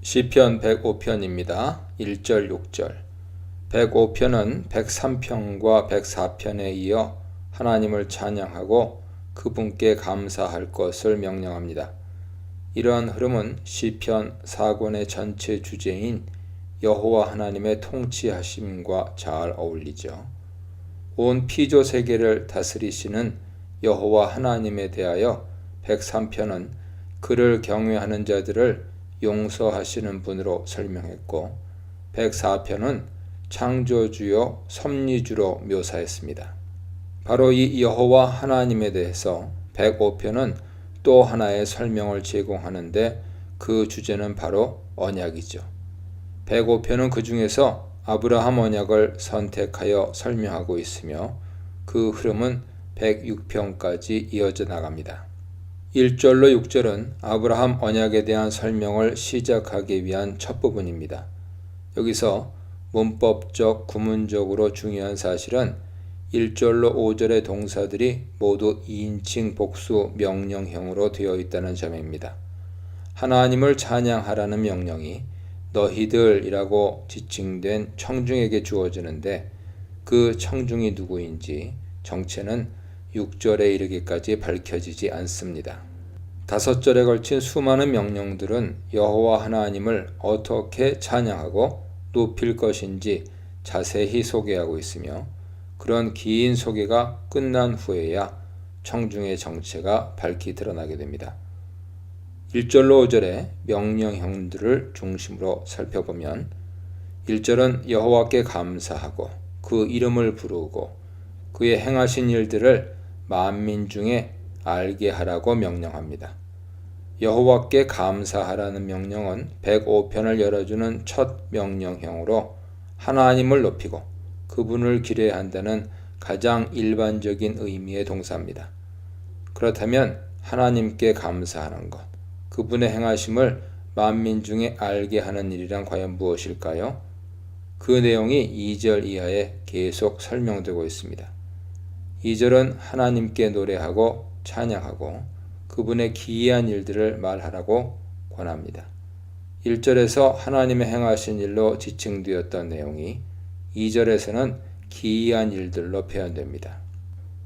시편 105편입니다. 1절 6절. 105편은 103편과 104편에 이어 하나님을 찬양하고 그분께 감사할 것을 명령합니다. 이러한 흐름은 시편 4권의 전체 주제인 여호와 하나님의 통치하심과 잘 어울리죠. 온 피조 세계를 다스리시는 여호와 하나님에 대하여 103편은 그를 경외하는 자들을 용서하시는 분으로 설명했고 104편은 창조주요 섭리주로 묘사했습니다. 바로 이 여호와 하나님에 대해서 105편은 또 하나의 설명을 제공하는데 그 주제는 바로 언약이죠. 105편은 그 중에서 아브라함 언약을 선택하여 설명하고 있으며 그 흐름은 106편까지 이어져 나갑니다. 1절로 6절은 아브라함 언약에 대한 설명을 시작하기 위한 첫 부분입니다. 여기서 문법적, 구문적으로 중요한 사실은 1절로 5절의 동사들이 모두 2인칭 복수 명령형으로 되어 있다는 점입니다. 하나님을 찬양하라는 명령이 너희들이라고 지칭된 청중에게 주어지는데 그 청중이 누구인지 정체는 6절에 이르기까지 밝혀지지 않습니다. 5절에 걸친 수많은 명령들은 여호와 하나님을 어떻게 찬양하고 높일 것인지 자세히 소개하고 있으며 그런 긴 소개가 끝난 후에야 청중의 정체가 밝히 드러나게 됩니다. 1절로 5절의 명령형들을 중심으로 살펴보면 1절은 여호와께 감사하고 그 이름을 부르고 그의 행하신 일들을 만민 중에 알게 하라고 명령합니다. 여호와께 감사하라는 명령은 105편을 열어주는 첫 명령형으로 하나님을 높이고 그분을 기뢰한다는 가장 일반적인 의미의 동사입니다. 그렇다면 하나님께 감사하는 것, 그분의 행하심을 만민 중에 알게 하는 일이란 과연 무엇일까요? 그 내용이 2절 이하에 계속 설명되고 있습니다. 2절은 하나님께 노래하고 찬양하고 그분의 기이한 일들을 말하라고 권합니다. 1절에서 하나님의 행하신 일로 지칭되었던 내용이 2절에서는 기이한 일들로 표현됩니다.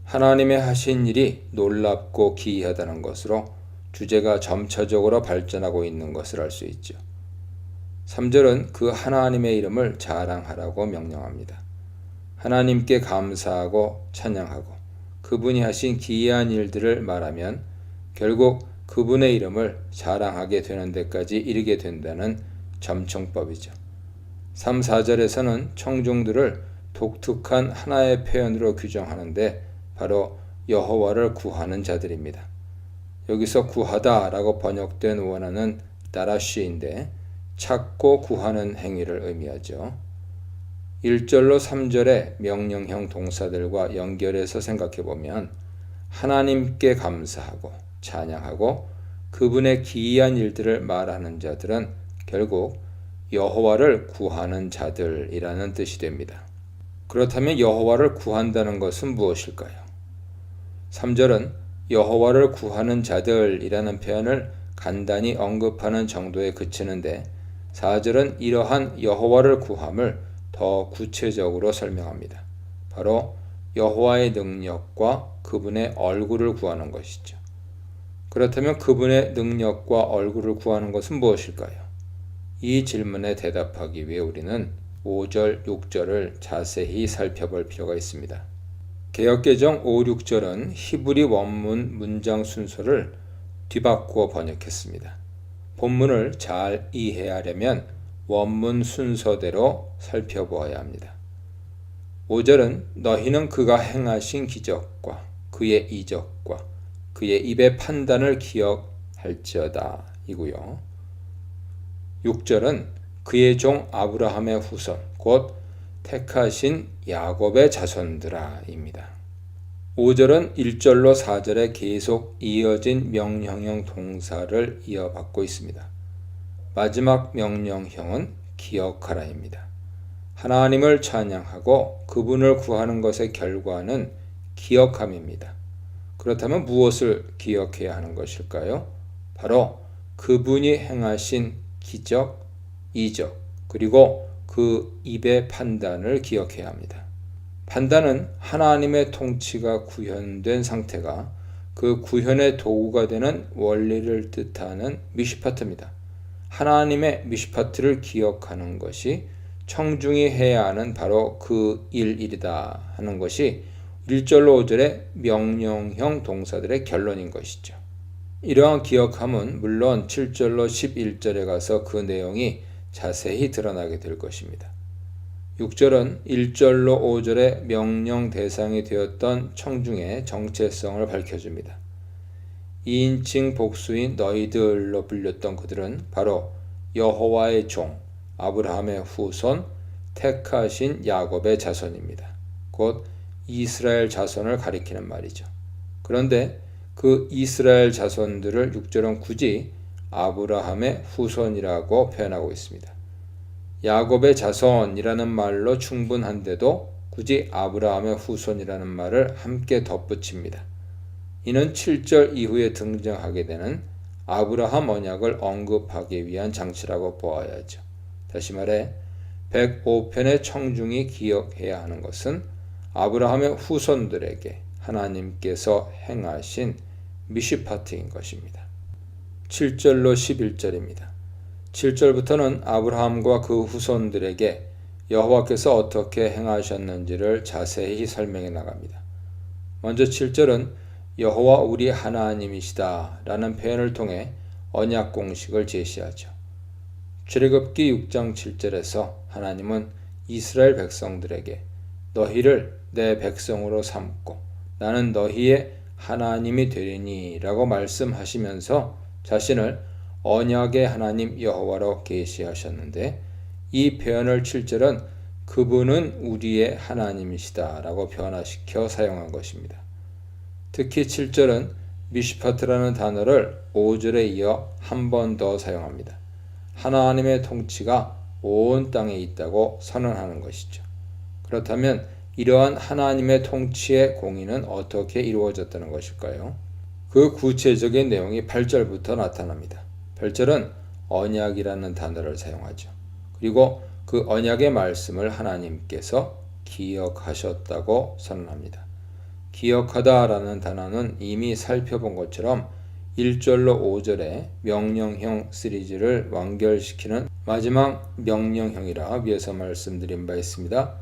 하나님의 하신 일이 놀랍고 기이하다는 것으로 주제가 점차적으로 발전하고 있는 것을 알 수 있죠. 3절은 그 하나님의 이름을 자랑하라고 명령합니다. 하나님께 감사하고 찬양하고 그분이 하신 기이한 일들을 말하면 결국 그분의 이름을 자랑하게 되는 데까지 이르게 된다는 점층법이죠. 3, 4절에서는 청중들을 독특한 하나의 표현으로 규정하는데 바로 여호와를 구하는 자들입니다. 여기서 구하다 라고 번역된 원어는 다라쉬인데 찾고 구하는 행위를 의미하죠. 1절로 3절의 명령형 동사들과 연결해서 생각해보면 하나님께 감사하고 찬양하고 그분의 기이한 일들을 말하는 자들은 결국 여호와를 구하는 자들이라는 뜻이 됩니다. 그렇다면 여호와를 구한다는 것은 무엇일까요? 3절은 여호와를 구하는 자들이라는 표현을 간단히 언급하는 정도에 그치는데 4절은 이러한 여호와를 구함을 더 구체적으로 설명합니다. 바로 여호와의 능력과 그분의 얼굴을 구하는 것이죠. 그렇다면 그분의 능력과 얼굴을 구하는 것은 무엇일까요? 이 질문에 대답하기 위해 우리는 5절, 6절을 자세히 살펴볼 필요가 있습니다. 개역개정 5, 6절은 히브리 원문 문장 순서를 뒤바꾸어 번역했습니다. 본문을 잘 이해하려면 원문 순서대로 살펴보아야 합니다. 5절은 너희는 그가 행하신 기적과 그의 이적과 그의 입의 판단을 기억할지어다 이고요. 6절은 그의 종 아브라함의 후손 곧 택하신 야곱의 자손들아 입니다. 5절은 1절로 4절에 계속 이어진 명령형 동사를 이어받고 있습니다. 마지막 명령형은 기억하라입니다. 하나님을 찬양하고 그분을 구하는 것의 결과는 기억함입니다. 그렇다면 무엇을 기억해야 하는 것일까요? 바로 그분이 행하신 기적, 이적, 그리고 그 입의 판단을 기억해야 합니다. 판단은 하나님의 통치가 구현된 상태가 그 구현의 도구가 되는 원리를 뜻하는 미시파트입니다. 하나님의 미시파트를 기억하는 것이 청중이 해야 하는 바로 그 일이다 하는 것이 1절로 5절의 명령형 동사들의 결론인 것이죠. 이러한 기억함은 물론 7절로 11절에 가서 그 내용이 자세히 드러나게 될 것입니다. 6절은 1절로 5절의 명령 대상이 되었던 청중의 정체성을 밝혀줍니다. 2인칭 복수인 너희들로 불렸던 그들은 바로 여호와의 종, 아브라함의 후손, 택하신 야곱의 자손입니다. 곧 이스라엘 자손을 가리키는 말이죠. 그런데 그 이스라엘 자손들을 6절은 굳이 아브라함의 후손이라고 표현하고 있습니다. 야곱의 자손이라는 말로 충분한데도 굳이 아브라함의 후손이라는 말을 함께 덧붙입니다. 이는 7절 이후에 등장하게 되는 아브라함 언약을 언급하기 위한 장치라고 보아야죠. 다시 말해 105편의 청중이 기억해야 하는 것은 아브라함의 후손들에게 하나님께서 행하신 미시파트인 것입니다. 7절로 11절입니다. 7절부터는 아브라함과 그 후손들에게 여호와께서 어떻게 행하셨는지를 자세히 설명해 나갑니다. 먼저 7절은 여호와 우리 하나님이시다 라는 표현을 통해 언약 공식을 제시하죠. 출애굽기 6장 7절에서 하나님은 이스라엘 백성들에게 너희를 내 백성으로 삼고 나는 너희의 하나님이 되리니 라고 말씀하시면서 자신을 언약의 하나님 여호와로 계시하셨는데 이 표현을 7절은 그분은 우리의 하나님이시다 라고 변화시켜 사용한 것입니다. 특히 7절은 미시파트라는 단어를 5절에 이어 한 번 더 사용합니다. 하나님의 통치가 온 땅에 있다고 선언하는 것이죠. 그렇다면 이러한 하나님의 통치의 공의는 어떻게 이루어졌다는 것일까요? 그 구체적인 내용이 8절부터 나타납니다. 8절은 언약이라는 단어를 사용하죠. 그리고 그 언약의 말씀을 하나님께서 기억하셨다고 선언합니다. 기억하다라는 단어는 이미 살펴본 것처럼 1절로 5절의 명령형 시리즈를 완결시키는 마지막 명령형이라 위에서 말씀드린 바 있습니다.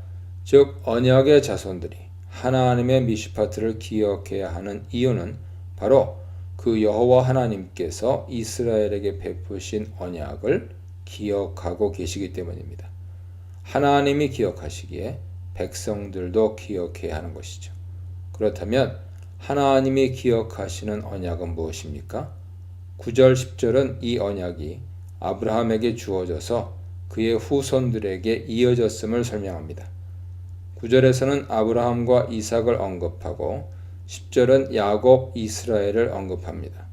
즉 언약의 자손들이 하나님의 미시파트를 기억해야 하는 이유는 바로 그 여호와 하나님께서 이스라엘에게 베푸신 언약을 기억하고 계시기 때문입니다. 하나님이 기억하시기에 백성들도 기억해야 하는 것이죠. 그렇다면 하나님이 기억하시는 언약은 무엇입니까? 9절 10절은 이 언약이 아브라함에게 주어져서 그의 후손들에게 이어졌음을 설명합니다. 9절에서는 아브라함과 이삭을 언급하고 10절은 야곱, 이스라엘을 언급합니다.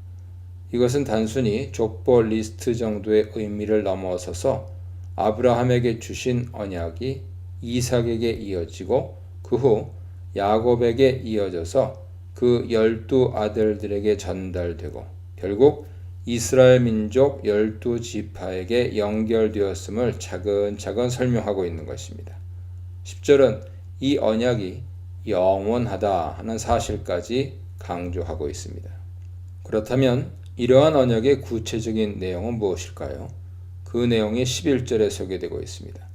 이것은 단순히 족보 리스트 정도의 의미를 넘어서서 아브라함에게 주신 언약이 이삭에게 이어지고 그 후 야곱에게 이어져서 그 12 아들들에게 전달되고 결국 이스라엘 민족 12지파에게 연결되었음을 차근차근 설명하고 있는 것입니다. 10절은 이 언약이 영원하다 하는 사실까지 강조하고 있습니다. 그렇다면 이러한 언약의 구체적인 내용은 무엇일까요? 그 내용이 11절에 소개되고 있습니다.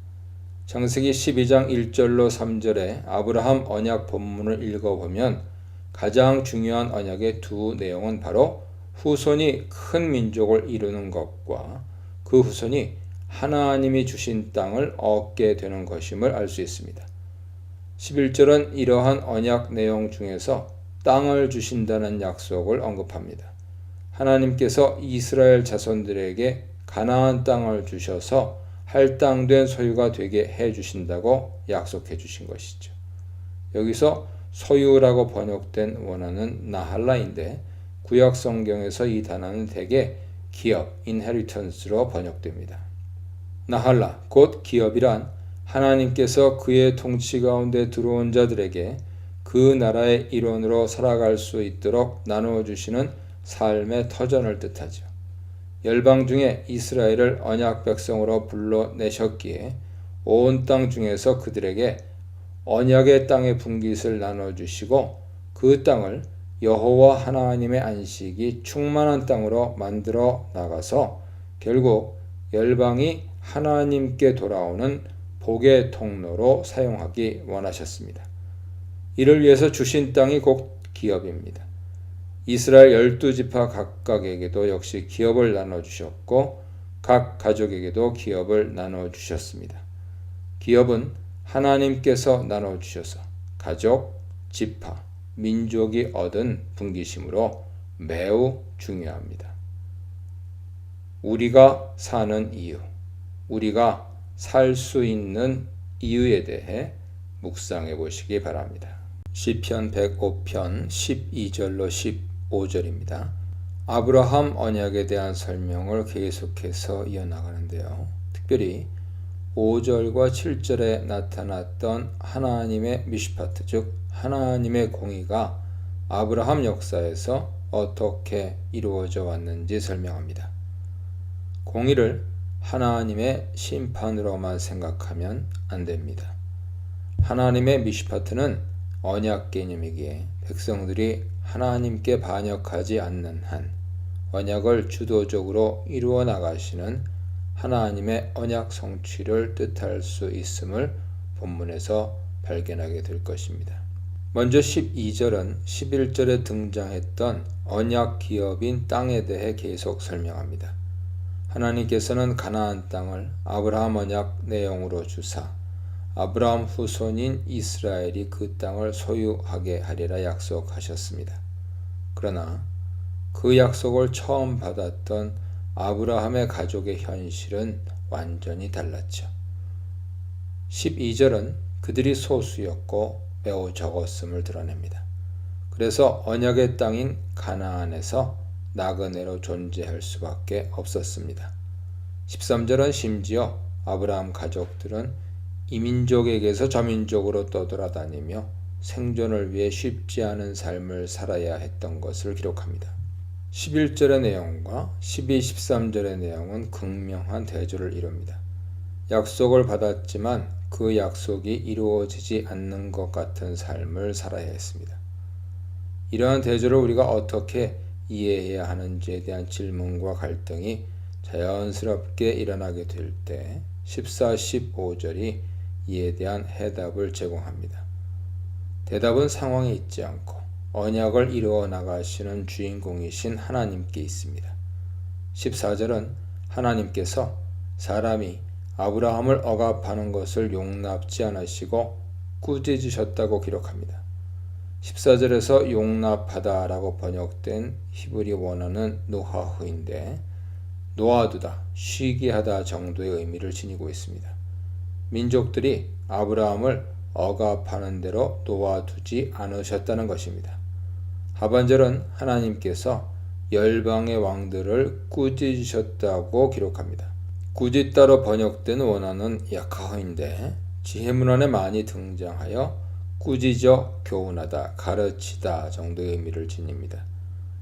창세기 12장 1절로 3절에 아브라함 언약 본문을 읽어보면 가장 중요한 언약의 두 내용은 바로 후손이 큰 민족을 이루는 것과 그 후손이 하나님이 주신 땅을 얻게 되는 것임을 알 수 있습니다. 11절은 이러한 언약 내용 중에서 땅을 주신다는 약속을 언급합니다. 하나님께서 이스라엘 자손들에게 가나안 땅을 주셔서 할당된 소유가 되게 해주신다고 약속해 주신 것이죠. 여기서 소유라고 번역된 원어는 나할라인데 구약 성경에서 이 단어는 대개 기업, inheritance로 번역됩니다. 나할라, 곧 기업이란 하나님께서 그의 통치 가운데 들어온 자들에게 그 나라의 일원으로 살아갈 수 있도록 나누어 주시는 삶의 터전을 뜻하죠. 열방 중에 이스라엘을 언약 백성으로 불러내셨기에 온 땅 중에서 그들에게 언약의 땅의 분깃을 나눠주시고 그 땅을 여호와 하나님의 안식이 충만한 땅으로 만들어 나가서 결국 열방이 하나님께 돌아오는 복의 통로로 사용하기 원하셨습니다. 이를 위해서 주신 땅이 곧 기업입니다. 이스라엘 12지파 각각에게도 역시 기업을 나눠주셨고 각 가족에게도 기업을 나눠주셨습니다. 기업은 하나님께서 나눠주셔서 가족, 지파, 민족이 얻은 분깃이므로 매우 중요합니다. 우리가 사는 이유, 우리가 살 수 있는 이유에 대해 묵상해 보시기 바랍니다. 시편 105편 12절로 15절입니다. 아브라함 언약에 대한 설명을 계속해서 이어나가는데요. 특별히 5절과 7절에 나타났던 하나님의 미슈파트, 즉 하나님의 공의가 아브라함 역사에서 어떻게 이루어져 왔는지 설명합니다. 공의를 하나님의 심판으로만 생각하면 안 됩니다. 하나님의 미슈파트는 언약 개념이기에 백성들이 하나님께 반역하지 않는 한 언약을 주도적으로 이루어 나가시는 하나님의 언약 성취를 뜻할 수 있음을 본문에서 발견하게 될 것입니다. 먼저 12절은 11절에 등장했던 언약 기업인 땅에 대해 계속 설명합니다. 하나님께서는 가나안 땅을 아브라함 언약 내용으로 주사 아브라함 후손인 이스라엘이 그 땅을 소유하게 하리라 약속하셨습니다. 그러나 그 약속을 처음 받았던 아브라함의 가족의 현실은 완전히 달랐죠. 12절은 그들이 소수였고 매우 적었음을 드러냅니다. 그래서 언약의 땅인 가나안에서 나그네로 존재할 수밖에 없었습니다. 13절은 심지어 아브라함 가족들은 이민족에게서 저민족으로 떠돌아다니며 생존을 위해 쉽지 않은 삶을 살아야 했던 것을 기록합니다. 11절의 내용과 12, 13절의 내용은 극명한 대조를 이룹니다. 약속을 받았지만 그 약속이 이루어지지 않는 것 같은 삶을 살아야 했습니다. 이러한 대조를 우리가 어떻게 이해해야 하는지에 대한 질문과 갈등이 자연스럽게 일어나게 될 때 14, 15절이 이에 대한 해답을 제공합니다. 대답은 상황에 있지 않고 언약을 이루어 나가시는 주인공이신 하나님께 있습니다. 14절은 하나님께서 사람이 아브라함을 억압하는 것을 용납지 않으시고 꾸짖으셨다고 기록합니다. 14절에서 용납하다 라고 번역된 히브리 원어는 노하흐인데 놓아두다, 쉬게 하다 정도의 의미를 지니고 있습니다. 민족들이 아브라함을 억압하는 대로 놓아두지 않으셨다는 것입니다. 하반절은 하나님께서 열방의 왕들을 꾸짖으셨다고 기록합니다. 꾸짖다로 번역된 원어는 야카흐인데 지혜문헌에 많이 등장하여 꾸짖어 교훈하다, 가르치다 정도의 의미를 지닙니다.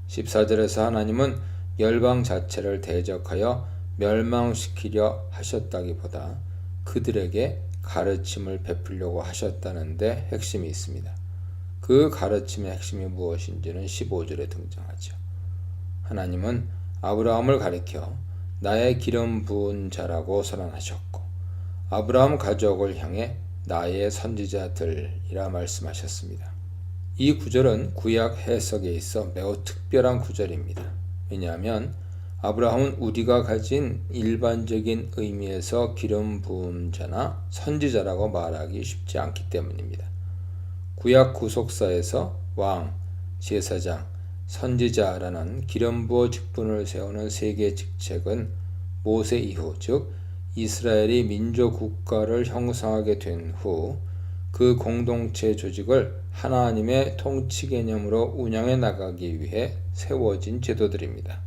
14절에서 하나님은 열방 자체를 대적하여 멸망시키려 하셨다기보다 그들에게 가르침을 베풀려고 하셨다는데 핵심이 있습니다. 그 가르침의 핵심이 무엇인지는 15절에 등장하죠. 하나님은 아브라함을 가리켜 나의 기름 부은 자라고 선언하셨고 아브라함 가족을 향해 나의 선지자들이라 말씀하셨습니다. 이 구절은 구약 해석에 있어 매우 특별한 구절입니다. 왜냐하면 아브라함은 우리가 가진 일반적인 의미에서 기름 부은 자나 선지자라고 말하기 쉽지 않기 때문입니다. 구약 구속사에서 왕, 제사장, 선지자라는 기름 부어 직분을 세우는 세 개의 직책은 모세 이후, 즉 이스라엘이 민족 국가를 형성하게 된 후 그 공동체 조직을 하나님의 통치 개념으로 운영해 나가기 위해 세워진 제도들입니다.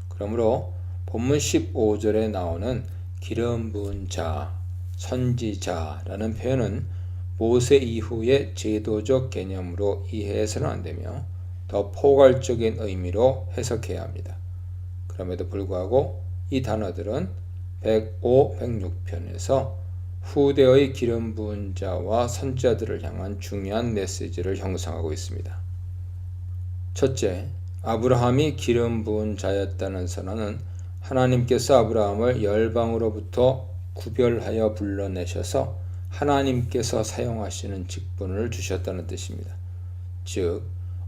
그러므로 본문 15절에 나오는 기름 부은 자, 선지자라는 표현은 모세 이후의 제도적 개념으로 이해해서는 안 되며 더 포괄적인 의미로 해석해야 합니다. 그럼에도 불구하고 이 단어들은 105, 106편에서 후대의 기름 부은 자와 선지자들을 향한 중요한 메시지를 형성하고 있습니다. 첫째, 아브라함이 기름 부은 자였다는 선언은 하나님께서 아브라함을 열방으로부터 구별하여 불러내셔서 하나님께서 사용하시는 직분을 주셨다는 뜻입니다. 즉,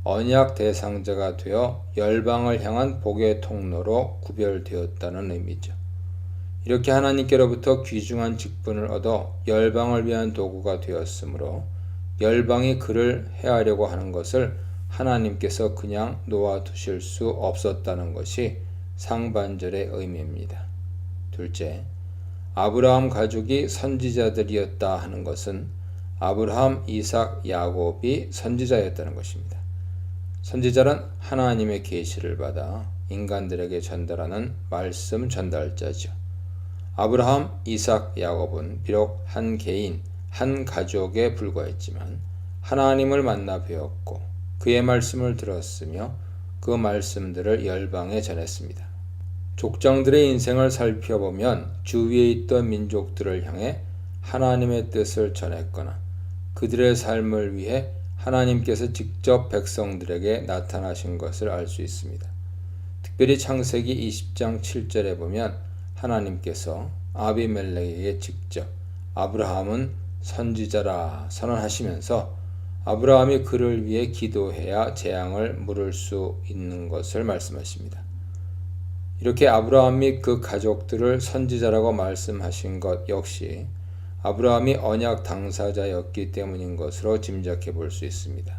언약 대상자가 되어 열방을 향한 복의 통로로 구별되었다는 의미죠. 이렇게 하나님께로부터 귀중한 직분을 얻어 열방을 위한 도구가 되었으므로 열방이 그를 해하려고 하는 것을 하나님께서 그냥 놓아두실 수 없었다는 것이 상반절의 의미입니다. 둘째, 아브라함 가족이 선지자들이었다 하는 것은 아브라함, 이삭, 야곱이 선지자였다는 것입니다. 선지자는 하나님의 계시를 받아 인간들에게 전달하는 말씀 전달자죠. 아브라함, 이삭, 야곱은 비록 한 개인, 한 가족에 불과했지만 하나님을 만나 배웠고 그의 말씀을 들었으며 그 말씀들을 열방에 전했습니다. 족장들의 인생을 살펴보면 주위에 있던 민족들을 향해 하나님의 뜻을 전했거나 그들의 삶을 위해 하나님께서 직접 백성들에게 나타나신 것을 알 수 있습니다. 특별히 창세기 20장 7절에 보면 하나님께서 아비멜렉에게 직접 아브라함은 선지자라 선언하시면서 아브라함이 그를 위해 기도해야 재앙을 물을 수 있는 것을 말씀하십니다. 이렇게 아브라함 및 그 가족들을 선지자라고 말씀하신 것 역시 아브라함이 언약 당사자였기 때문인 것으로 짐작해 볼 수 있습니다.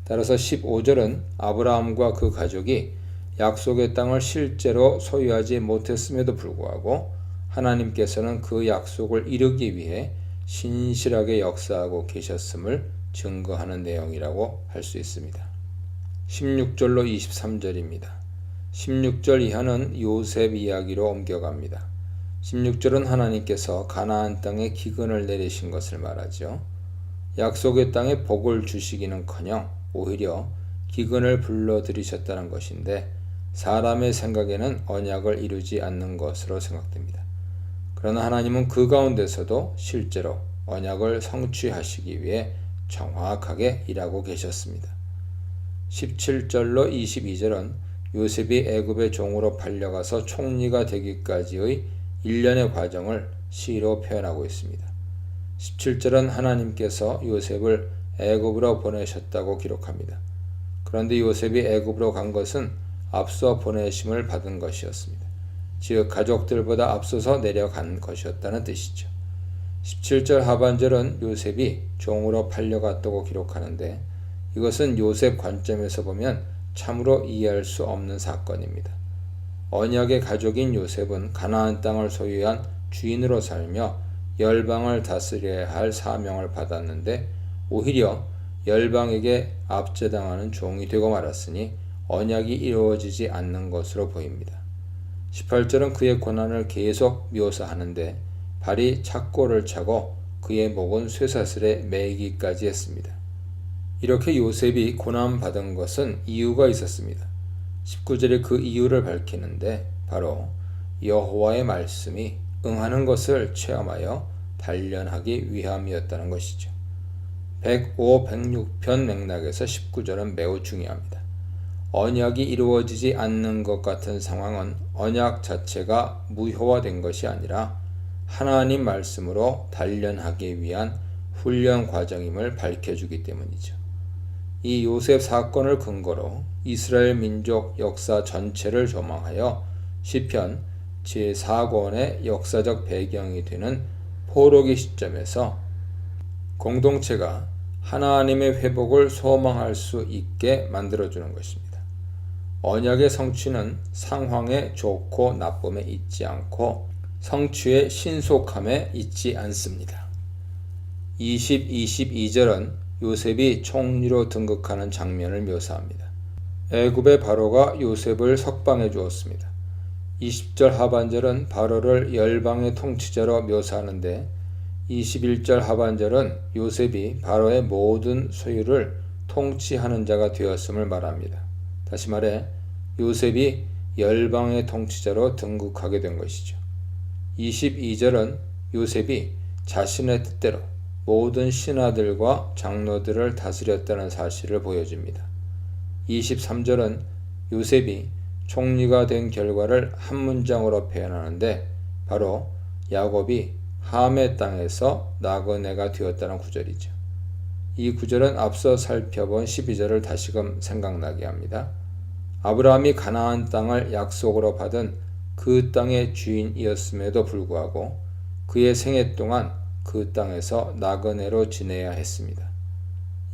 따라서 15절은 아브라함과 그 가족이 약속의 땅을 실제로 소유하지 못했음에도 불구하고 하나님께서는 그 약속을 이루기 위해 신실하게 역사하고 계셨음을 증거하는 내용이라고 할 수 있습니다. 16절로 23절입니다. 16절 이하는 요셉 이야기로 옮겨갑니다. 16절은 하나님께서 가나안 땅에 기근을 내리신 것을 말하죠. 약속의 땅에 복을 주시기는커녕 오히려 기근을 불러들이셨다는 것인데 사람의 생각에는 언약을 이루지 않는 것으로 생각됩니다. 그러나 하나님은 그 가운데서도 실제로 언약을 성취하시기 위해 정확하게 일하고 계셨습니다. 17절로 22절은 요셉이 애굽의 종으로 팔려가서 총리가 되기까지의 일련의 과정을 시로 표현하고 있습니다. 17절은 하나님께서 요셉을 애굽으로 보내셨다고 기록합니다. 그런데 요셉이 애굽으로 간 것은 앞서 보내심을 받은 것이었습니다. 즉 가족들보다 앞서서 내려간 것이었다는 뜻이죠. 17절 하반절은 요셉이 종으로 팔려갔다고 기록하는데 이것은 요셉 관점에서 보면 참으로 이해할 수 없는 사건입니다. 언약의 가족인 요셉은 가나안 땅을 소유한 주인으로 살며 열방을 다스려야 할 사명을 받았는데 오히려 열방에게 압제당하는 종이 되고 말았으니 언약이 이루어지지 않는 것으로 보입니다. 18절은 그의 고난을 계속 묘사하는데 발이 착고를 차고 그의 목은 쇠사슬에 매이기까지 했습니다. 이렇게 요셉이 고난받은 것은 이유가 있었습니다. 19절에 그 이유를 밝히는데 바로 여호와의 말씀이 응하는 것을 체험하여 단련하기 위함이었다는 것이죠. 105, 106편 맥락에서 19절은 매우 중요합니다. 언약이 이루어지지 않는 것 같은 상황은 언약 자체가 무효화된 것이 아니라 하나님 말씀으로 단련하기 위한 훈련 과정임을 밝혀주기 때문이죠. 이 요셉 사건을 근거로 이스라엘 민족 역사 전체를 조망하여 시편 제4권의 역사적 배경이 되는 포로기 시점에서 공동체가 하나님의 회복을 소망할 수 있게 만들어주는 것입니다. 언약의 성취는 상황의 좋고 나쁨에 있지 않고 성취의 신속함에 있지 않습니다. 20, 22절은 요셉이 총리로 등극하는 장면을 묘사합니다. 애굽의 바로가 요셉을 석방해 주었습니다. 20절 하반절은 바로를 열방의 통치자로 묘사하는데 21절 하반절은 요셉이 바로의 모든 소유를 통치하는 자가 되었음을 말합니다. 다시 말해 요셉이 열방의 통치자로 등극하게 된 것이죠. 22절은 요셉이 자신의 뜻대로 모든 신하들과 장로들을 다스렸다는 사실을 보여줍니다. 23절은 요셉이 총리가 된 결과를 한 문장으로 표현하는데 바로 야곱이 함의 땅에서 나그네가 되었다는 구절이죠. 이 구절은 앞서 살펴본 12절을 다시금 생각나게 합니다. 아브라함이 가나안 땅을 약속으로 받은 그 땅의 주인이었음에도 불구하고 그의 생애 동안 그 땅에서 나그네로 지내야 했습니다.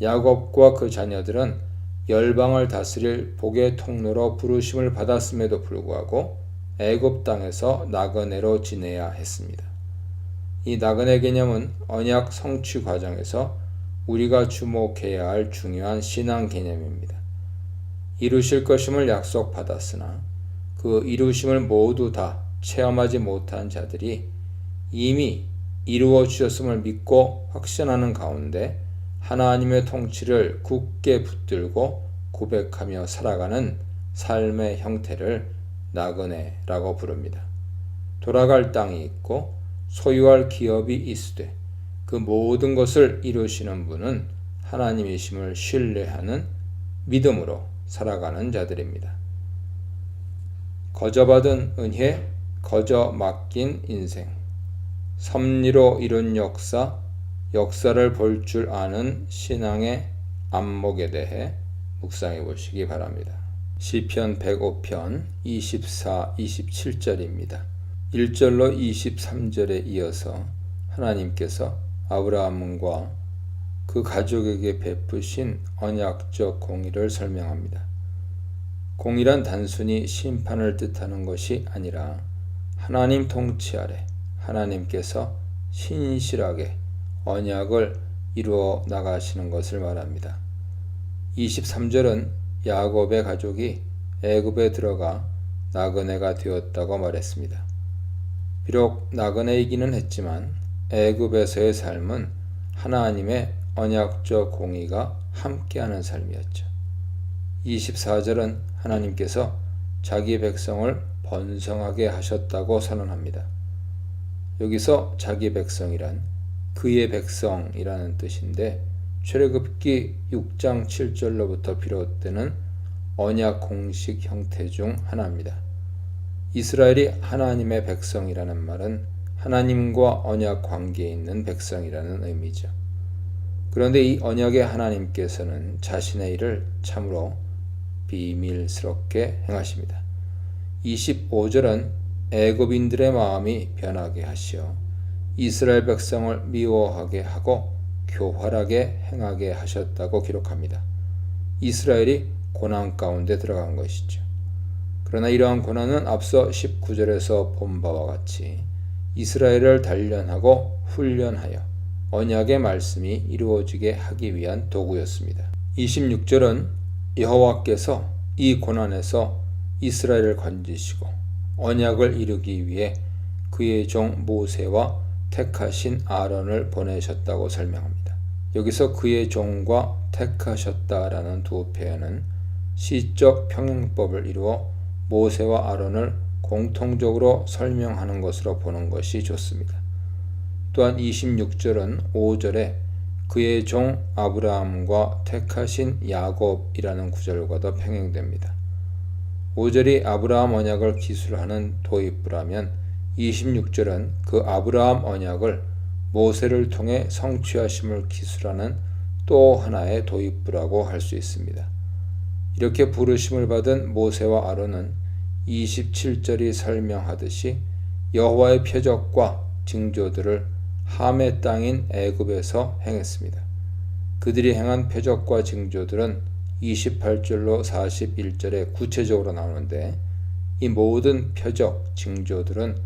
야곱과 그 자녀들은 열방을 다스릴 복의 통로로 부르심을 받았음에도 불구하고 애굽 땅에서 나그네로 지내야 했습니다. 이 나그네 개념은 언약 성취 과정에서 우리가 주목해야 할 중요한 신앙 개념입니다. 이루실 것임을 약속받았으나 그 이루심을 모두 다 체험하지 못한 자들이 이미 이루어 주셨음을 믿고 확신하는 가운데 하나님의 통치를 굳게 붙들고 고백하며 살아가는 삶의 형태를 나그네라고 부릅니다. 돌아갈 땅이 있고 소유할 기업이 있으되 그 모든 것을 이루시는 분은 하나님이심을 신뢰하는 믿음으로 살아가는 자들입니다. 거저받은 은혜, 거저 맡긴 인생, 섭리로 이룬 역사, 역사를 볼 줄 아는 신앙의 안목에 대해 묵상해 보시기 바랍니다. 시편 105편 24, 27절입니다. 1절로 23절에 이어서 하나님께서 아브라함과 그 가족에게 베푸신 언약적 공의를 설명합니다. 공의란 단순히 심판을 뜻하는 것이 아니라 하나님 통치 아래 하나님께서 신실하게 언약을 이루어 나가시는 것을 말합니다. 23절은 야곱의 가족이 애굽에 들어가 나그네가 되었다고 말했습니다. 비록 나그네이기는 했지만 애굽에서의 삶은 하나님의 언약적 공의가 함께하는 삶이었죠. 24절은 하나님께서 자기 백성을 번성하게 하셨다고 선언합니다. 여기서 자기 백성이란 그의 백성이라는 뜻인데 출애굽기 6장 7절로부터 비롯되는 언약 공식 형태 중 하나입니다. 이스라엘이 하나님의 백성이라는 말은 하나님과 언약 관계에 있는 백성이라는 의미죠. 그런데 이 언약의 하나님께서는 자신의 일을 참으로 비밀스럽게 행하십니다. 25절은 애굽인들의 마음이 변하게 하시어 이스라엘 백성을 미워하게 하고 교활하게 행하게 하셨다고 기록합니다. 이스라엘이 고난 가운데 들어간 것이죠. 그러나 이러한 고난은 앞서 19절에서 본 바와 같이 이스라엘을 단련하고 훈련하여 언약의 말씀이 이루어지게 하기 위한 도구였습니다. 26절은 여호와께서 이 고난에서 이스라엘을 건지시고 언약을 이루기 위해 그의 종 모세와 택하신 아론을 보내셨다고 설명합니다. 여기서 그의 종과 택하셨다라는 두 표현은 시적 평행법을 이루어 모세와 아론을 공통적으로 설명하는 것으로 보는 것이 좋습니다. 또한 26절은 5절에 그의 종 아브라함과 택하신 야곱이라는 구절과도 평행됩니다. 5절이 아브라함 언약을 기술하는 도입부라면 26절은 그 아브라함 언약을 모세를 통해 성취하심을 기술하는 또 하나의 도입부라고 할 수 있습니다. 이렇게 부르심을 받은 모세와 아론은 27절이 설명하듯이 여호와의 표적과 징조들을 함의 땅인 애굽에서 행했습니다. 그들이 행한 표적과 징조들은 28절로 41절에 구체적으로 나오는데 이 모든 표적, 징조들은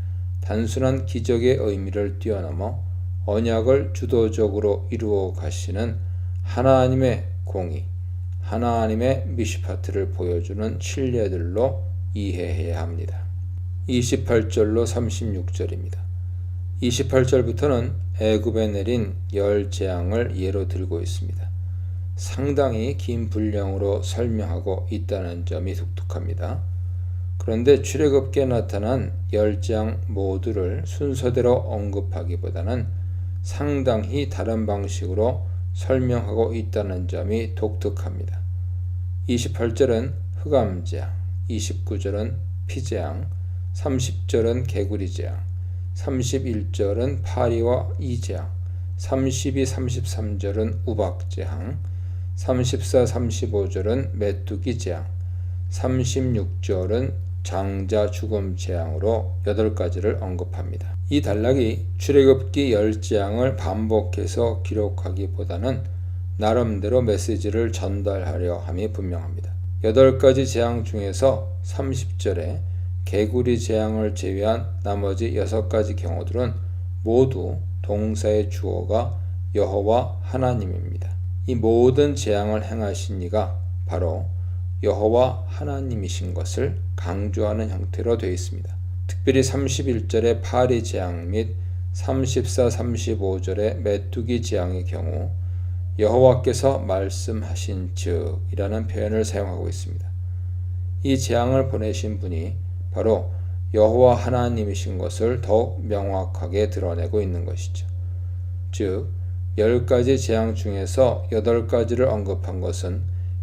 단순한 기적의 의미를 뛰어넘어 언약을 주도적으로 이루어 가시는 하나님의 공의, 하나님의 미시파트를 보여주는 신뢰들로 이해해야 합니다. 28절로 36절입니다. 28절부터는 애굽에 내린 열 재앙을 예로 들고 있습니다. 상당히 긴 분량으로 설명하고 있다는 점이 독특합니다. 그런데 출애굽기에 나타난 10재앙 모두를 순서대로 언급하기보다는 상당히 다른 방식으로 설명하고 있다는 점이 독특합니다. 28절은 흑암재앙, 29절은 피재앙, 30절은 개구리재앙, 31절은 파리와 이재앙, 32, 33절은 우박재앙, 34, 35절은 메뚜기재앙, 36절은 장자 죽음 재앙으로 8가지를 언급합니다. 이 단락이 출애굽기 10재앙을 반복해서 기록하기보다는 나름대로 메시지를 전달하려 함이 분명합니다. 8가지 재앙 중에서 30절에 개구리 재앙을 제외한 나머지 6가지 경우들은 모두 동사의 주어가 여호와 하나님입니다. 이 모든 재앙을 행하신 이가 바로 여호와 하나님이신 것을 강조하는 형태로 되어 있습니다. 특별히 31절의 파리 재앙 및 34, 35절의 메뚜기 재앙의 경우 여호와께서 말씀하신 즉 이라는 표현을 사용하고 있습니다. 이 재앙을 보내신 분이 바로 여호와 하나님이신 것을 더욱 명확하게 드러내고 있는 것이죠. 즉 10가지 재앙 중에서 8가지를 언급한 것은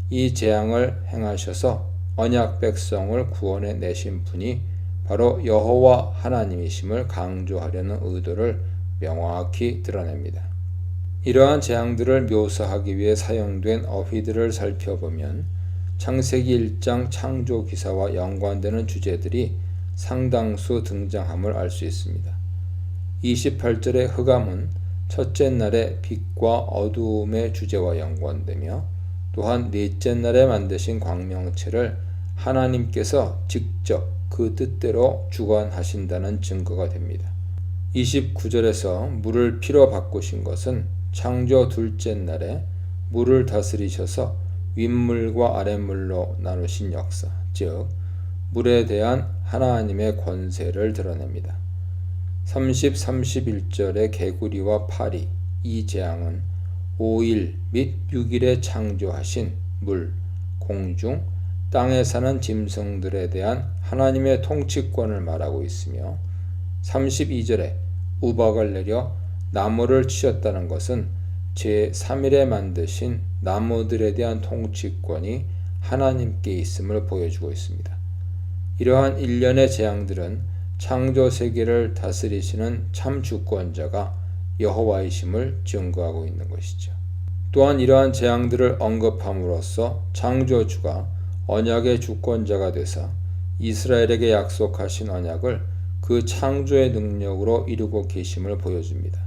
이 재앙을 행하셔서 언약 백성을 구원해 내신 분이 바로 여호와 하나님이심을 강조하려는 의도를 명확히 드러냅니다. 이러한 재앙들을 묘사하기 위해 사용된 어휘들을 살펴보면 창세기 1장 창조 기사와 연관되는 주제들이 상당수 등장함을 알 수 있습니다. 28절의 흑암은 첫째 날의 빛과 어두움의 주제와 연관되며 또한 넷째 날에 만드신 광명체를 하나님께서 직접 그 뜻대로 주관하신다는 증거가 됩니다. 29절에서 물을 피로 바꾸신 것은 창조 둘째 날에 물을 다스리셔서 윗물과 아랫물로 나누신 역사, 즉 물에 대한 하나님의 권세를 드러냅니다. 30, 31절의 개구리와 파리, 이 재앙은 5일 및 6일에 창조하신 물, 공중, 땅에 사는 짐승들에 대한 하나님의 통치권을 말하고 있으며 32절에 우박을 내려 나무를 치셨다는 것은 제3일에 만드신 나무들에 대한 통치권이 하나님께 있음을 보여주고 있습니다. 이러한 일련의 재앙들은 창조 세계를 다스리시는 참 주권자가 여호와이심을 증거하고 있는 것이죠. 또한 이러한 재앙들을 언급함으로써 창조주가 언약의 주권자가 되사 이스라엘에게 약속하신 언약을 그 창조의 능력으로 이루고 계심을 보여줍니다.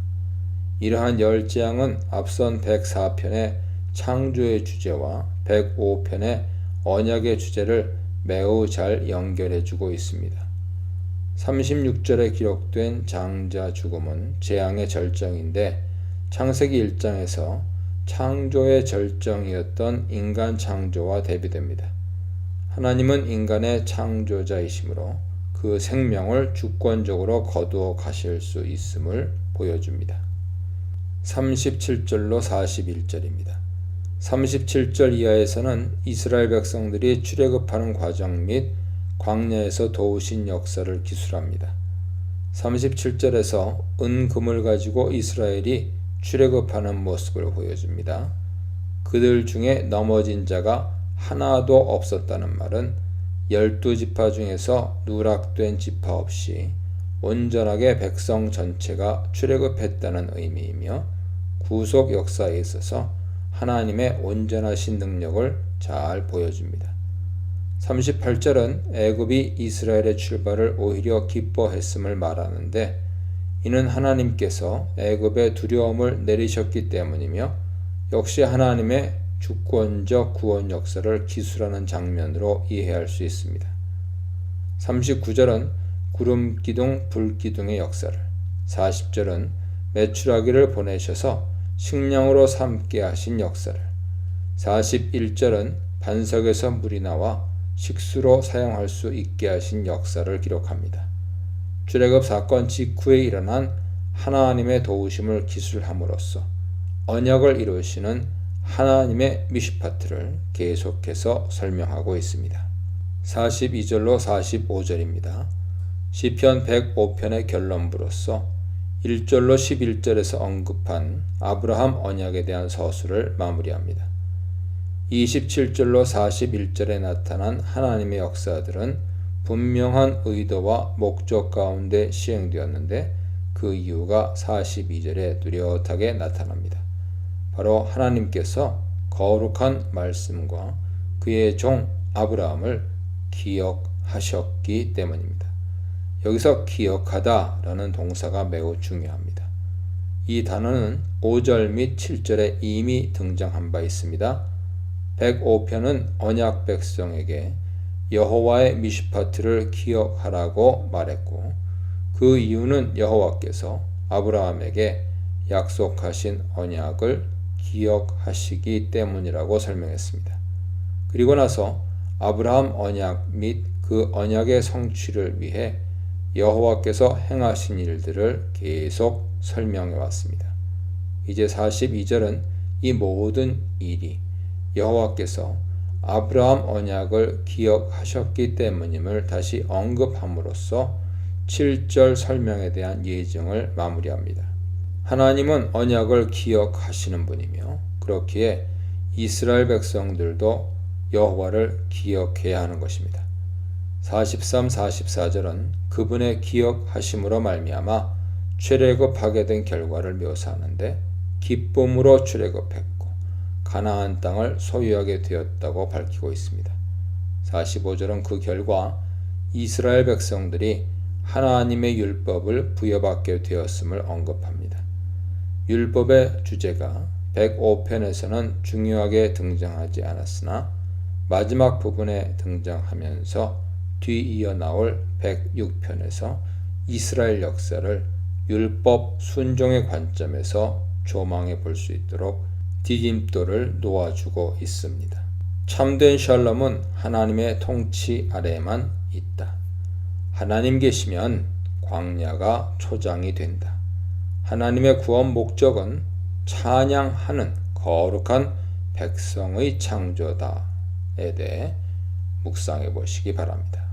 이러한 10재앙은 앞선 104편의 창조의 주제와 105편의 언약의 주제를 매우 잘 연결해주고 있습니다. 36절에 기록된 장자 죽음은 재앙의 절정인데 창세기 1장에서 창조의 절정이었던 인간 창조와 대비됩니다. 하나님은 인간의 창조자이시므로 그 생명을 주권적으로 거두어 가실 수 있음을 보여줍니다. 37절로 41절입니다. 37절 이하에서는 이스라엘 백성들이 출애굽하는 과정 및 광야에서 도우신 역사를 기술합니다. 37절에서 은금을 가지고 이스라엘이 출애굽하는 모습을 보여줍니다. 그들 중에 넘어진 자가 하나도 없었다는 말은 12지파 중에서 누락된 지파 없이 온전하게 백성 전체가 출애굽했다는 의미이며 구속 역사에 있어서 하나님의 온전하신 능력을 잘 보여줍니다. 38절은 애굽이 이스라엘의 출발을 오히려 기뻐했음을 말하는데 이는 하나님께서 애굽의 두려움을 내리셨기 때문이며 역시 하나님의 주권적 구원 역사를 기술하는 장면으로 이해할 수 있습니다. 39절은 구름 기둥, 불 기둥의 역사를, 40절은 메추라기를 보내셔서 식량으로 삼게 하신 역사를, 41절은 반석에서 물이 나와 식수로 사용할 수 있게 하신 역사를 기록합니다. 출애굽 사건 직후에 일어난 하나님의 도우심을 기술함으로써 언약을 이루시는 하나님의 미시파트를 계속해서 설명하고 있습니다. 42절로 45절입니다. 시편 105편의 결론부로서 1절로 11절에서 언급한 아브라함 언약에 대한 서술을 마무리합니다. 27절로 41절에 나타난 하나님의 역사들은 분명한 의도와 목적 가운데 시행되었는데 그 이유가 42절에 뚜렷하게 나타납니다. 바로 하나님께서 거룩한 말씀과 그의 종 아브라함을 기억하셨기 때문입니다. 여기서 기억하다 라는 동사가 매우 중요합니다. 이 단어는 5절 및 7절에 이미 등장한 바 있습니다. 105편은 언약 백성에게 여호와의 미슈파트를 기억하라고 말했고 그 이유는 여호와께서 아브라함에게 약속하신 언약을 기억하시기 때문이라고 설명했습니다. 그리고 나서 아브라함 언약 및 그 언약의 성취를 위해 여호와께서 행하신 일들을 계속 설명해 왔습니다. 이제 42절은 이 모든 일이 여호와께서 아브라함 언약을 기억하셨기 때문임을 다시 언급함으로써 7절 설명에 대한 예증을 마무리합니다. 하나님은 언약을 기억하시는 분이며 그렇기에 이스라엘 백성들도 여호와를 기억해야 하는 것입니다. 43, 44절은 그분의 기억하심으로 말미암아 출애굽하게 된 결과를 묘사하는데 기쁨으로 출애굽했고 가나안 땅을 소유하게 되었다고 밝히고 있습니다. 45절은 그 결과 이스라엘 백성들이 하나님의 율법을 부여받게 되었음을 언급합니다. 율법의 주제가 105편에서는 중요하게 등장하지 않았으나 마지막 부분에 등장하면서 뒤이어 나올 106편에서 이스라엘 역사를 율법 순종의 관점에서 조망해 볼 수 있도록 디딤돌을 놓아주고 있습니다. 참된 샬롬은 하나님의 통치 아래에만 있다. 하나님 계시면 광야가 초장이 된다. 하나님의 구원 목적은 찬양하는 거룩한 백성의 창조다에 대해 묵상해 보시기 바랍니다.